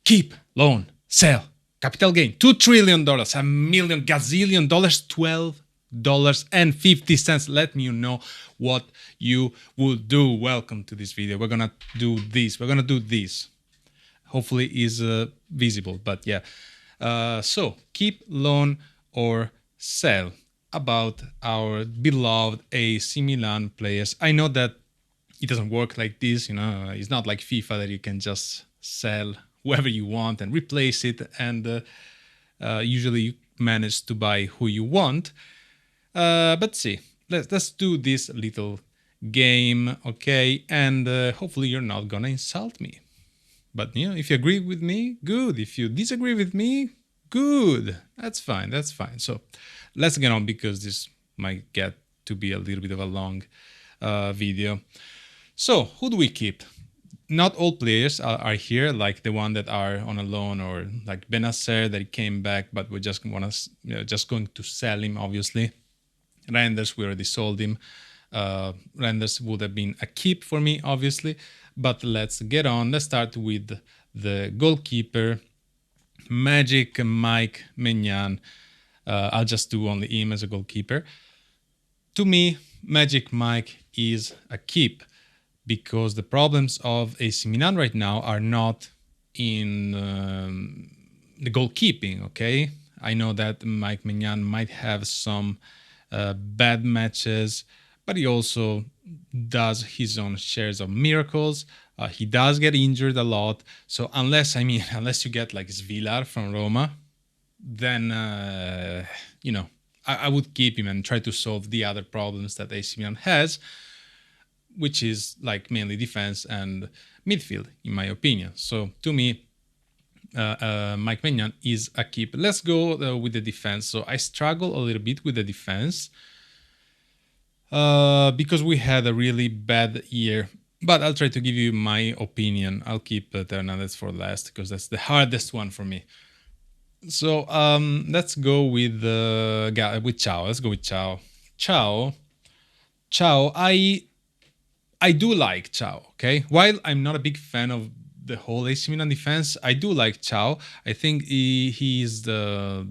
keep, loan, sell, capital gain, $2 trillion, $1 million, gazillion dollars, $12.50. Let me know what you would do. Welcome to this video. We're gonna do this. Hopefully is visible, but yeah. So keep, loan, or sell about our beloved AC Milan players. I know that it doesn't work like this, it's not like FIFA that you can just sell whoever you want and replace it, and usually you manage to buy who you want. But see, let's do this little game, okay? And hopefully you're not gonna insult me. But if you agree with me, good. If you disagree with me, good. That's fine. So let's get on, because this might get to be a little bit of a long video. So who do we keep? Not all players are here, like the one that are on a loan, or like Benacer that came back, but we're just going to sell him, obviously. Renders, we already sold him. Renders would have been a keep for me, obviously. But let's get on. Let's start with the goalkeeper, Magic Mike Maignan. I'll just do only him as a goalkeeper. To me, Magic Mike is a keep, because the problems of AC Milan right now are not in the goalkeeping, okay? I know that Mike Maignan might have some bad matches, but he also does his own shares of miracles. He does get injured a lot. So unless you get like Svilar from Roma, then, I would keep him and try to solve the other problems that AC Milan has, which is like mainly defense and midfield, in my opinion. So to me, Mike Maignan is a keep. Let's go with the defense. So I struggle a little bit with the defense because we had a really bad year. But I'll try to give you my opinion. I'll keep Hernandez for last, because that's the hardest one for me. So let's go with Thiaw. Let's go with Thiaw. Thiaw. I do like Thiaw. Okay, while I'm not a big fan of the whole AC Milan defense, I do like Thiaw. I think he's the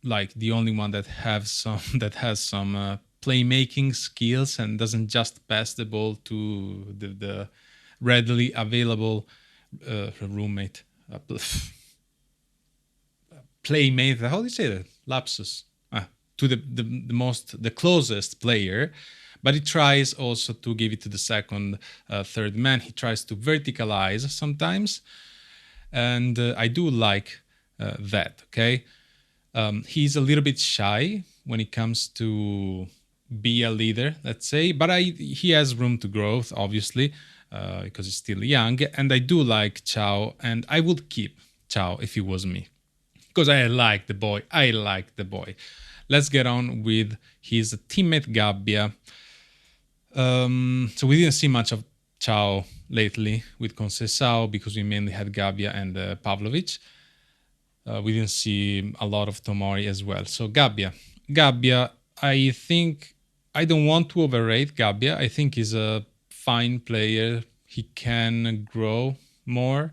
only one that has some playmaking skills and doesn't just pass the ball to the readily available roommate, playmate. How do you say that? Lapsus. To the closest player. But he tries also to give it to the second, third man. He tries to verticalize sometimes. And I do like that, okay? He's a little bit shy when it comes to be a leader, let's say. But he has room to grow, obviously, because he's still young. And I do like Thiaw. And I would keep Thiaw if it was me, because I like the boy. Let's get on with his teammate Gabbia. So we didn't see much of Thiaw lately with Conceição, because we mainly had Gabbia and Pavlovic. We didn't see a lot of Tomori as well. So Gabbia, I think I don't want to overrate Gabbia. I think he's a fine player. He can grow more,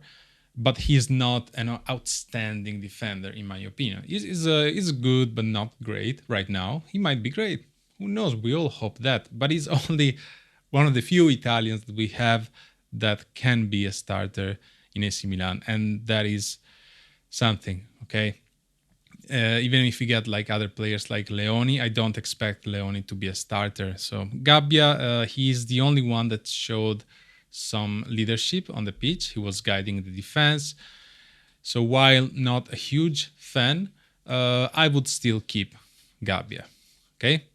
but he's not an outstanding defender, in my opinion. He's good, but not great right now. He might be great. Who knows? We all hope that. But he's only one of the few Italians that we have that can be a starter in AC Milan. And that is something, okay? Even if you get like other players like Leoni, I don't expect Leoni to be a starter. So Gabbia, he's the only one that showed some leadership on the pitch. He was guiding the defense. So while not a huge fan, I would still keep Gabbia, okay?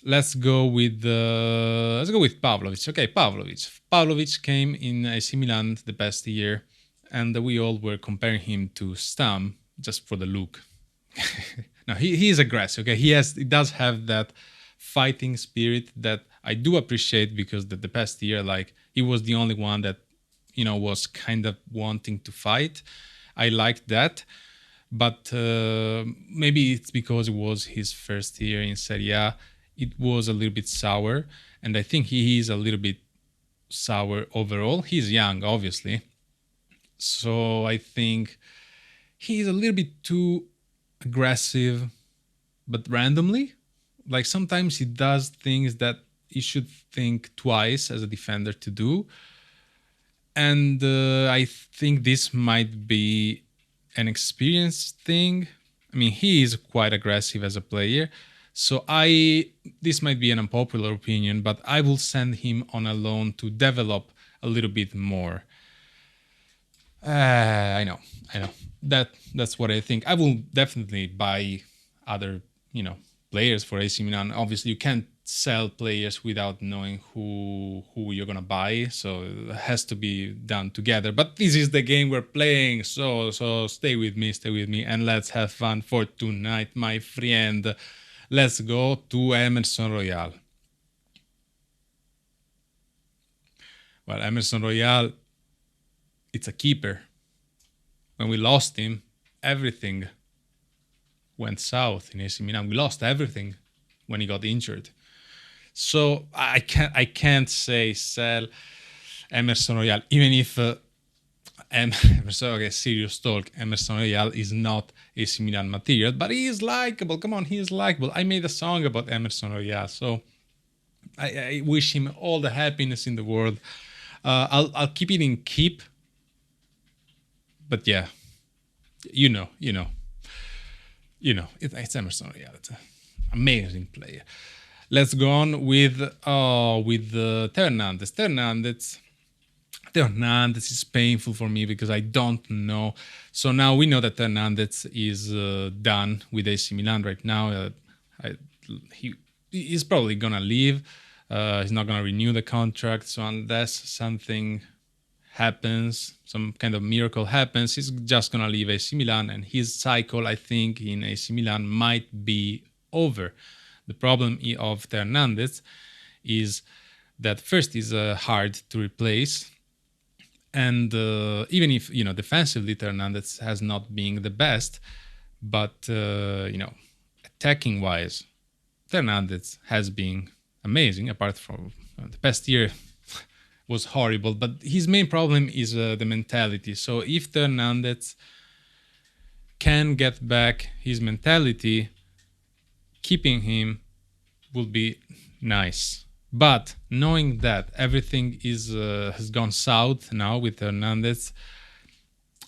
Let's go with Pavlovic. Okay, Pavlovic came in AC Milan the past year, and we all were comparing him to Stam just for the look. Now he is aggressive. Okay, he does have that fighting spirit that I do appreciate, because the past year, like, he was the only one that was kind of wanting to fight. I liked that. But maybe it's because it was his first year in Serie A. It was a little bit sour, and I think he is a little bit sour overall. He's young, obviously. So I think he's a little bit too aggressive, but randomly. Like sometimes he does things that he should think twice as a defender to do. And I think this might be an experience thing. I mean, he is quite aggressive as a player. So this might be an unpopular opinion, but I will send him on a loan to develop a little bit more. I know. That's what I think. I will definitely buy other, players for AC Milan. Obviously, you can't sell players without knowing who you're gonna buy, so it has to be done together. But this is the game we're playing, so stay with me, and let's have fun for tonight, my friend. Let's go to Emerson Royal. Well, Emerson Royal, it's a keeper. When we lost him, everything went south in AC Milan. We lost everything when he got injured. So I can't say sell Emerson Royal, even if serious talk, Emerson Royal is not AC Milan material, but he is likable. Come on, he is likable. I made a song about Emerson Royal, so I wish him all the happiness in the world. I'll keep it in keep, but yeah, it's Emerson Royal. It's an amazing player. Let's go on with Theo Hernandez. Theo Hernandez is painful for me because I don't know. So now we know that Hernandez is done with AC Milan right now. He's probably gonna leave. He's not gonna renew the contract. So unless something happens, some kind of miracle happens, he's just gonna leave AC Milan, and his cycle, I think, in AC Milan might be over. The problem of Hernandez is that first is hard to replace, and even if defensively Hernandez has not been the best, but attacking wise, Hernandez has been amazing. Apart from the past year was horrible, but his main problem is the mentality. So if Hernandez can get back his mentality, keeping him would be nice. But knowing that everything has gone south now with Hernandez,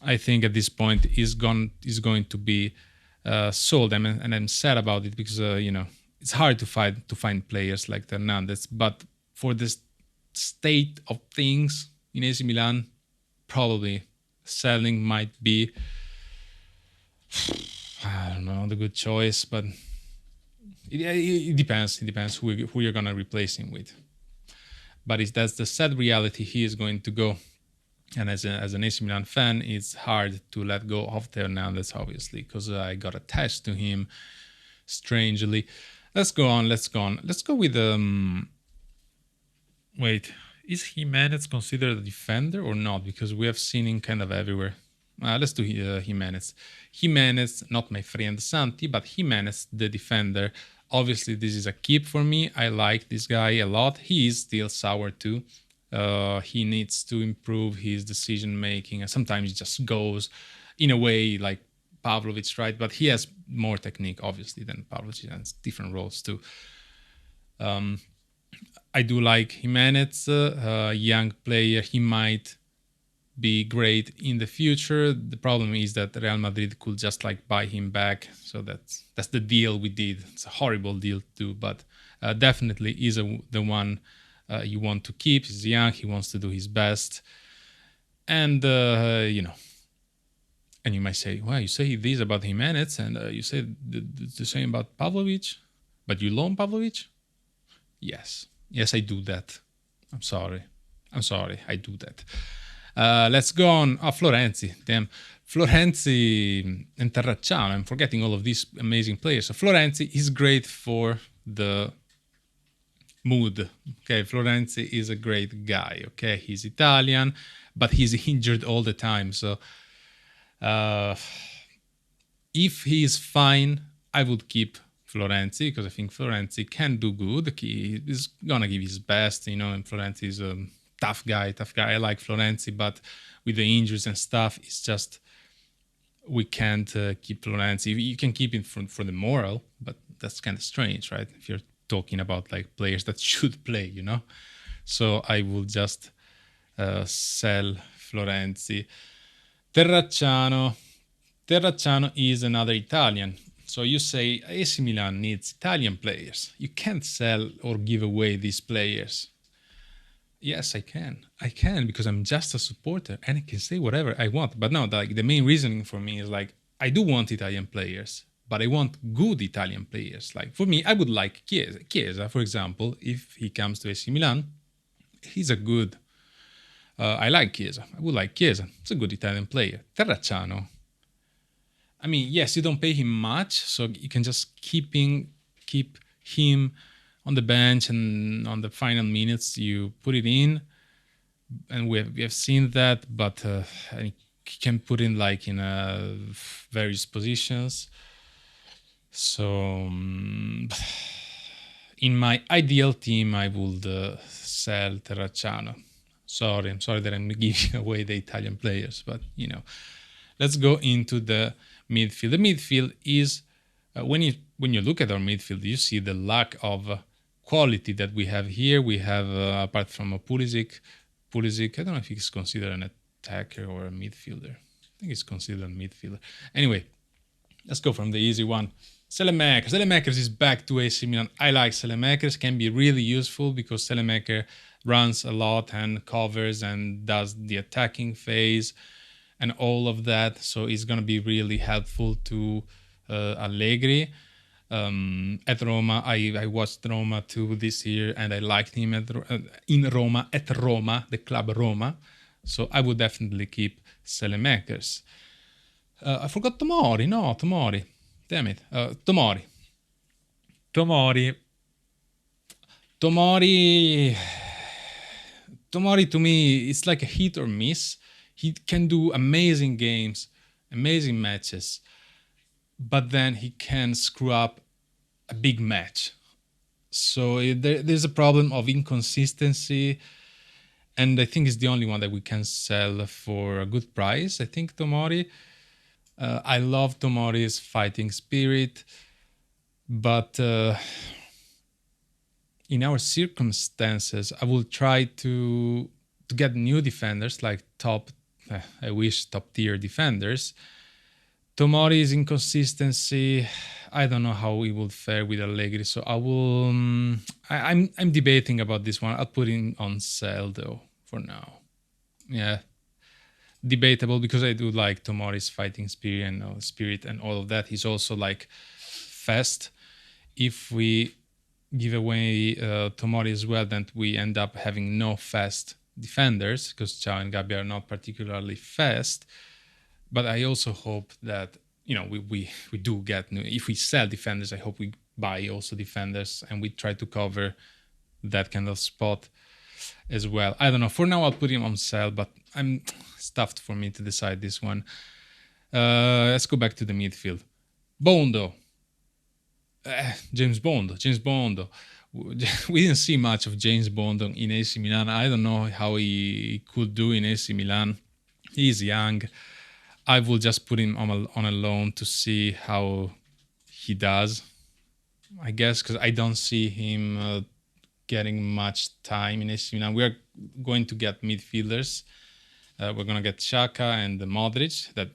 I think at this point is going to be sold. And I'm sad about it because it's hard to find players like Hernandez. But for this state of things in AC Milan, probably selling might be, I don't know, the good choice, but it depends. It depends who you're gonna replace him with. But that's the sad reality. He is going to go, and as an AC Milan fan, it's hard to let go of Hernandez, obviously, because I got attached to him strangely. Let's go on. Let's go with Wait, is Jimenez considered a defender or not? Because we have seen him kind of everywhere. Let's do Jimenez. Jimenez, not my friend Santi, but Jimenez, the defender. Obviously, this is a keep for me. I like this guy a lot. He is still sour too. He needs to improve his decision making. Sometimes he just goes in a way like Pavlovic, right? But he has more technique, obviously, than Pavlovic, and different roles too. I do like Jimenez, a young player. He might be great in the future. The problem is that Real Madrid could just buy him back. So that's the deal we did. It's a horrible deal too, but definitely is the one you want to keep. He's young. He wants to do his best, and and you might say, well, you say this about Jimenez, and you say the same about Pavlovic, but you loan Pavlovic? Yes, I do that. I'm sorry, I do that. Let's go on. Florenzi. Damn. Florenzi and Terracciano. I'm forgetting all of these amazing players. So Florenzi is great for the mood. Okay, Florenzi is a great guy. Okay, he's Italian, but he's injured all the time. So if he is fine, I would keep Florenzi because I think Florenzi can do good. He is gonna give his best, and Florenzi is tough guy. I like Florenzi, but with the injuries and stuff, it's just we can't keep Florenzi. You can keep him for the moral, but that's kind of strange, right? If you're talking about like players that should play, you know. So I will just sell Florenzi. Terracciano. Terracciano is another Italian. So you say AC Milan needs Italian players. You can't sell or give away these players. Yes, I can. I can because I'm just a supporter and I can say whatever I want. But no, like the main reasoning for me is like I do want Italian players, but I want good Italian players. Like for me, I would like Chiesa. Chiesa, for example, if he comes to AC Milan, he's a good. I like Chiesa. I would like Chiesa. It's a good Italian player. Terracciano. I mean, yes, you don't pay him much, so you can just keep him on the bench, and on the final minutes you put it in, and we have seen that. But you can put in like in various positions. So in my ideal team, I would sell Terracciano. I'm sorry that I'm giving away the Italian players, but you know, let's go into the midfield. The midfield is when you look at our midfield, you see the lack of quality that we have here. We have apart from Pulisic, I don't know if he's considered an attacker or a midfielder. I think he's considered a midfielder. Anyway, let's go from the easy one. Selemaker. Selemaker is back to AC Milan. I like Selemaker. Can be really useful because Selemaker runs a lot and covers and does the attacking phase and all of that. So it's going to be really helpful to Allegri. At Roma, I watched Roma too this year, and I liked him at Roma, the club Roma. So I would definitely keep Selemakers. I forgot Tomori. No, Tomori. Damn it. Tomori. Tomori to me, it's like a hit or miss. He can do amazing games, amazing matches, but then he can screw up a big match. So there's a problem of inconsistency, and I think it's the only one that we can sell for a good price. I think Tomori. I love Tomori's fighting spirit, but in our circumstances, I will try to get new defenders, like top tier defenders. Tomori's inconsistency, I don't know how he will fare with Allegri, so I will. I'm debating about this one. I'll put him on sale though for now. Yeah, debatable because I do like Tomori's fighting spirit and all of that. He's also like fast. If we give away Tomori as well, then we end up having no fast defenders because Thiaw and Gabi are not particularly fast. But I also hope that we do get new. If we sell defenders, I hope we buy also defenders and we try to cover that kind of spot as well. I don't know. For now, I'll put him on sale, but I'm stuffed for me to decide this one. Let's go back to the midfield. Bondo. James Bondo. We didn't see much of James Bondo in AC Milan. I don't know how he could do in AC Milan. He's young. I will just put him on a loan to see how he does, I guess, because I don't see him getting much time in AC Milan. We are going to get midfielders. We're going to get Xhaka and Modric that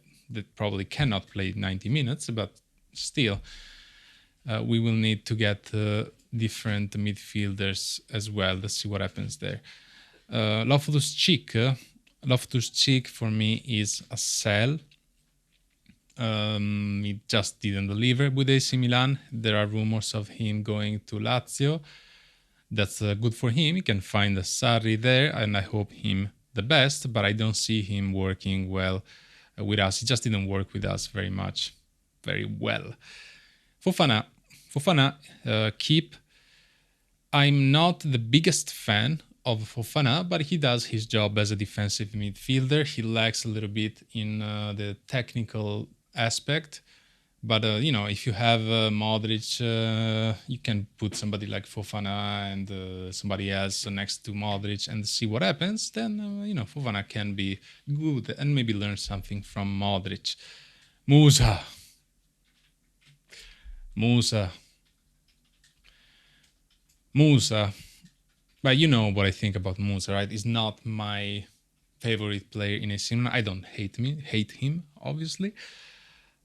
probably cannot play 90 minutes, but still, we will need to get different midfielders as well. Let's see what happens there. Loftus-Cheek for me is a sell. He just didn't deliver with AC Milan. There are rumors of him going to Lazio. That's good for him. He can find a Sarri there, and I hope him the best, but I don't see him working well with us. He just didn't work with us very well. Fofana, keep. I'm not the biggest fan of Fofana, but he does his job as a defensive midfielder. He lacks a little bit in the technical aspect, But if you have Modric, you can put somebody like Fofana and somebody else next to Modric and see what happens. Then Fofana can be good and maybe learn something from Modric. Musa, Musa, Musa. But you know what I think about Musa, right? He's not my favorite player in AC Milan. I don't hate him, obviously.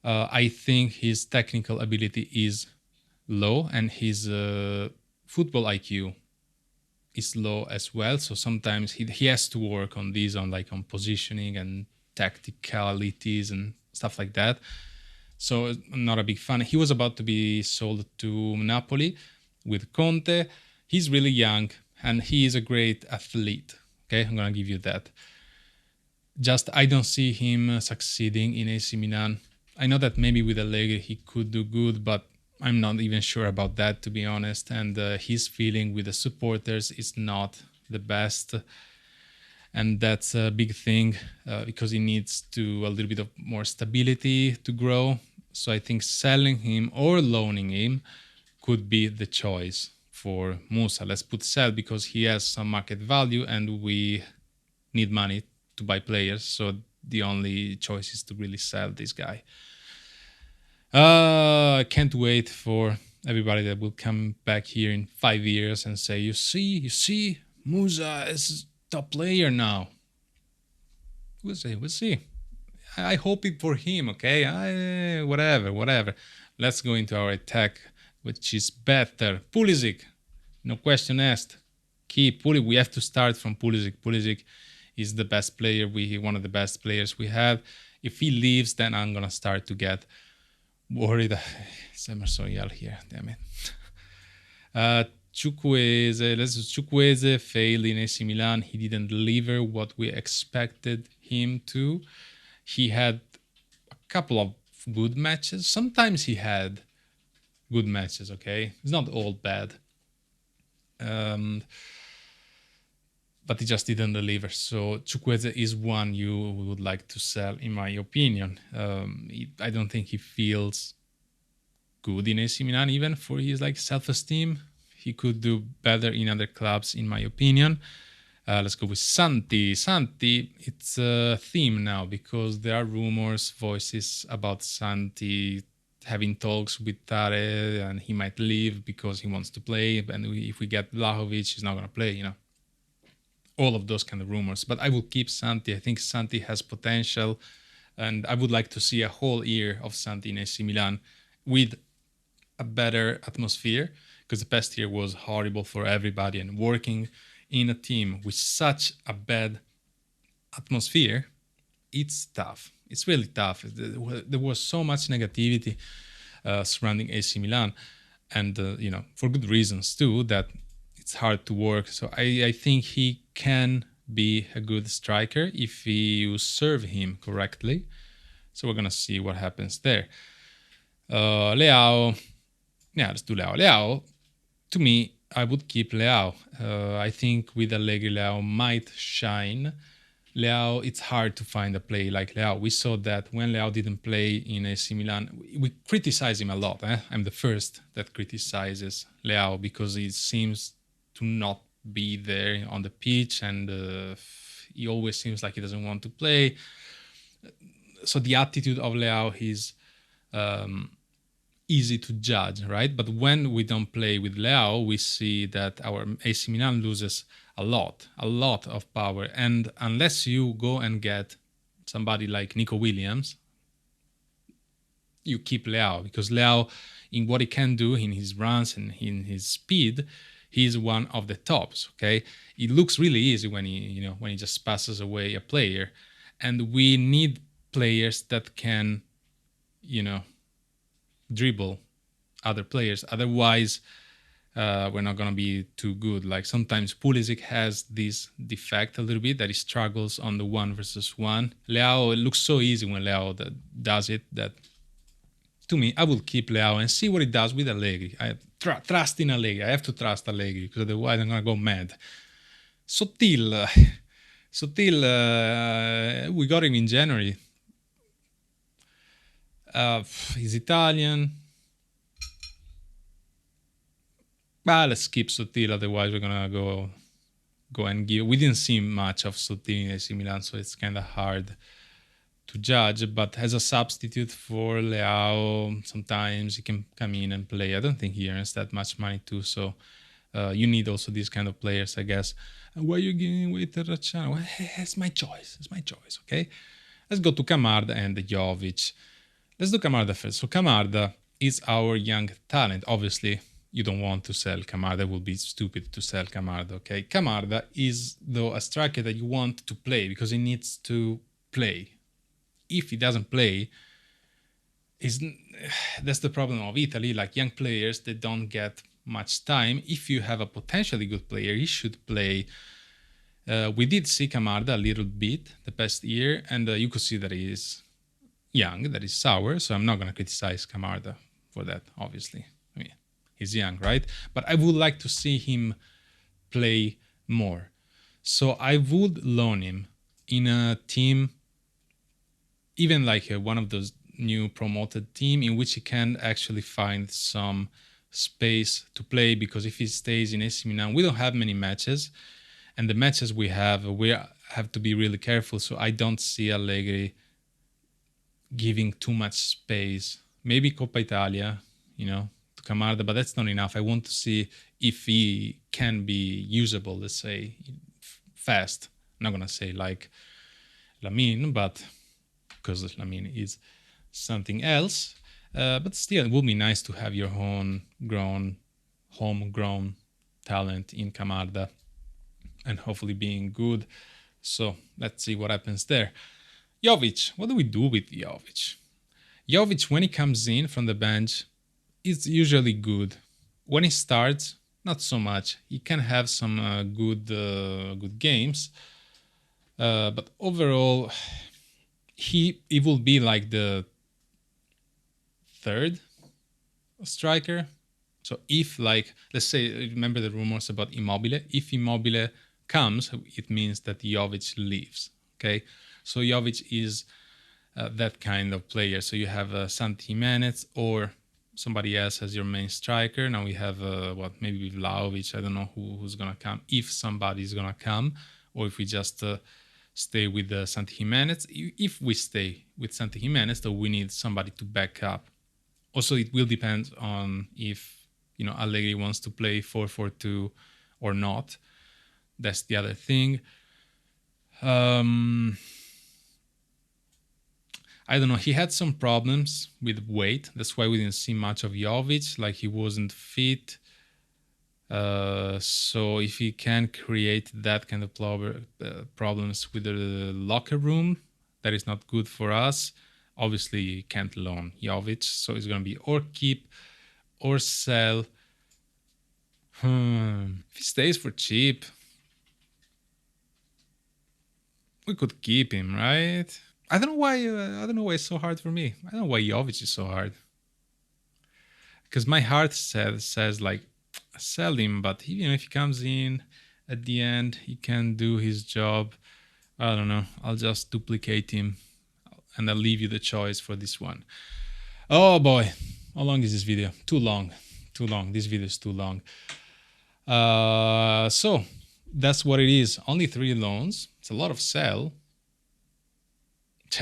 I think his technical ability is low and his football IQ is low as well. So sometimes he has to work on these, on positioning and tacticalities and stuff like that. So I'm not a big fan. He was about to be sold to Napoli with Conte. He's really young and he is a great athlete. Okay, I'm gonna give you that. Just I don't see him succeeding in AC Milan. I know that maybe with Allegri he could do good, but I'm not even sure about that, to be honest. And his feeling with the supporters is not the best. And that's a big thing because he needs to a little bit of more stability to grow. So I think selling him or loaning him could be the choice for Musa. Let's put sell because he has some market value and we need money to buy players. So the only choice is to really sell this guy. I can't wait for everybody that will come back here in 5 years and say, you see, Musa is top player now. We'll see. I hope it for him, okay? Whatever. Let's go into our attack, which is better. Pulisic, no question asked. Pulisic, we have to start from Pulisic. Pulisic is the best player, one of the best players we have. If he leaves, then I'm gonna start to get worried. It's Emerson Yell here, damn it. Chukwueze failed in AC Milan. He didn't deliver what we expected him to. He had a couple of good matches. Sometimes he had good matches, okay? It's not all bad. But he just didn't deliver. So Chukwueze is one you would like to sell, in my opinion. I don't think he feels good in AC Milan, even for his self-esteem. He could do better in other clubs, in my opinion. Let's go with Santi. Santi, it's a theme now because there are rumors, voices about Santi having talks with Tare and he might leave because he wants to play. And if we get Vlahovic, he's not going to play, all of those kind of rumors. But I will keep Santi. I think Santi has potential and I would like to see a whole year of Santi in AC Milan with a better atmosphere, because the past year was horrible for everybody, and working in a team with such a bad atmosphere, it's tough. It's really tough. There was so much negativity surrounding AC Milan, and for good reasons too, that it's hard to work. So I think he can be a good striker if you serve him correctly. So we're gonna see what happens there. Leao. Yeah, let's do Leao. Leao, to me, I would keep Leao. I think with Allegri, Leao might shine. Leao, it's hard to find a play like Leao. We saw that when Leao didn't play in AC Milan, we criticize him a lot. I'm the first that criticizes Leao because he seems to not be there on the pitch and he always seems like he doesn't want to play. So the attitude of Leao is easy to judge, right? But when we don't play with Leao, we see that our AC Milan loses a lot of power. And unless you go and get somebody like Nico Williams, you keep Leao, because Leao, in what he can do in his runs and in his speed, he's one of the tops. Okay, it looks really easy when he just passes away a player, and we need players that can dribble other players. Otherwise, we're not going to be too good. Like sometimes Pulisic has this defect a little bit, that he struggles on the 1v1. Leao, it looks so easy when Leao does it, that to me, I will keep Leao and see what he does with Allegri. I trust in Allegri. I have to trust Allegri, because otherwise I'm going to go mad. Sotil, we got him in January. He's Italian. Let's skip Sotil, otherwise we're gonna go and give. We didn't see much of Sotil in AC Milan, so it's kind of hard to judge. But as a substitute for Leao, sometimes he can come in and play. I don't think he earns that much money too, so you need also these kind of players, I guess. And why are you giving away Terracciano? Well, it's my choice. It's my choice. Okay, let's go to Camarda and Jovic. Let's do Camarda first. So Camarda is our young talent. Obviously, you don't want to sell Camarda. It would be stupid to sell Camarda, okay? Camarda is, though, a striker that you want to play because he needs to play. If he doesn't play, that's the problem of Italy. Like young players, they don't get much time. If you have a potentially good player, he should play. We did see Camarda a little bit the past year, and you could see that he is young, that is sour, so I'm not going to criticize Camarda for that, obviously. I mean, he's young, right? But I would like to see him play more. So I would loan him in a team, even like one of those new promoted team in which he can actually find some space to play, because if he stays in AC Milan, we don't have many matches, and the matches we have to be really careful. So I don't see Allegri giving too much space. Maybe Coppa Italia, to Camarda, but that's not enough. I want to see if he can be usable, let's say, fast. I'm not going to say like Lamine, but because Lamine is something else. But still, it would be nice to have your homegrown talent in Camarda and hopefully being good. So let's see what happens there. Jovic, what do we do with Jovic? Jovic, when he comes in from the bench, is usually good. When he starts, not so much. He can have some good games, but overall, he will be like the third striker. So if, like, let's say, remember the rumors about Immobile? If Immobile comes, it means that Jovic leaves, okay? So Jovic is that kind of player. So you have Santi Jimenez or somebody else as your main striker. Now we have, maybe Vlahovic. I don't know who's going to come, if somebody's going to come, or if we just stay with Santi Jimenez. If we stay with Santi Jimenez, though, we need somebody to back up. Also, it will depend on if, Allegri wants to play 4-4-2 or not. That's the other thing. I don't know. He had some problems with weight. That's why we didn't see much of Jovic. Like, he wasn't fit. So if he can create that kind of problems with the locker room, that is not good for us. Obviously, you can't loan Jovic. So it's going to be or keep or sell. If he stays for cheap, we could keep him, right? I don't know why it's so hard for me. I don't know why Jovic is so hard. Because my heart says like, sell him, but if he comes in at the end, he can do his job. I don't know. I'll just duplicate him, and I'll leave you the choice for this one. Oh boy, how long is this video? Too long. This video is too long. So that's what it is. Only 3 loans. It's a lot of sell.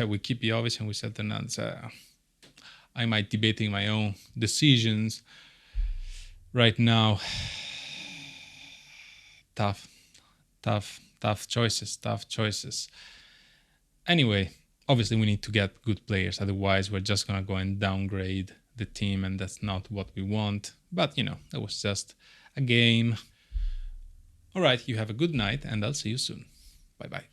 We keep Jovic and we set the nuts. I might debating my own decisions right now. Tough choices. Anyway, obviously we need to get good players. Otherwise, we're just going to go and downgrade the team, and that's not what we want. But, that was just a game. All right, you have a good night, and I'll see you soon. Bye-bye.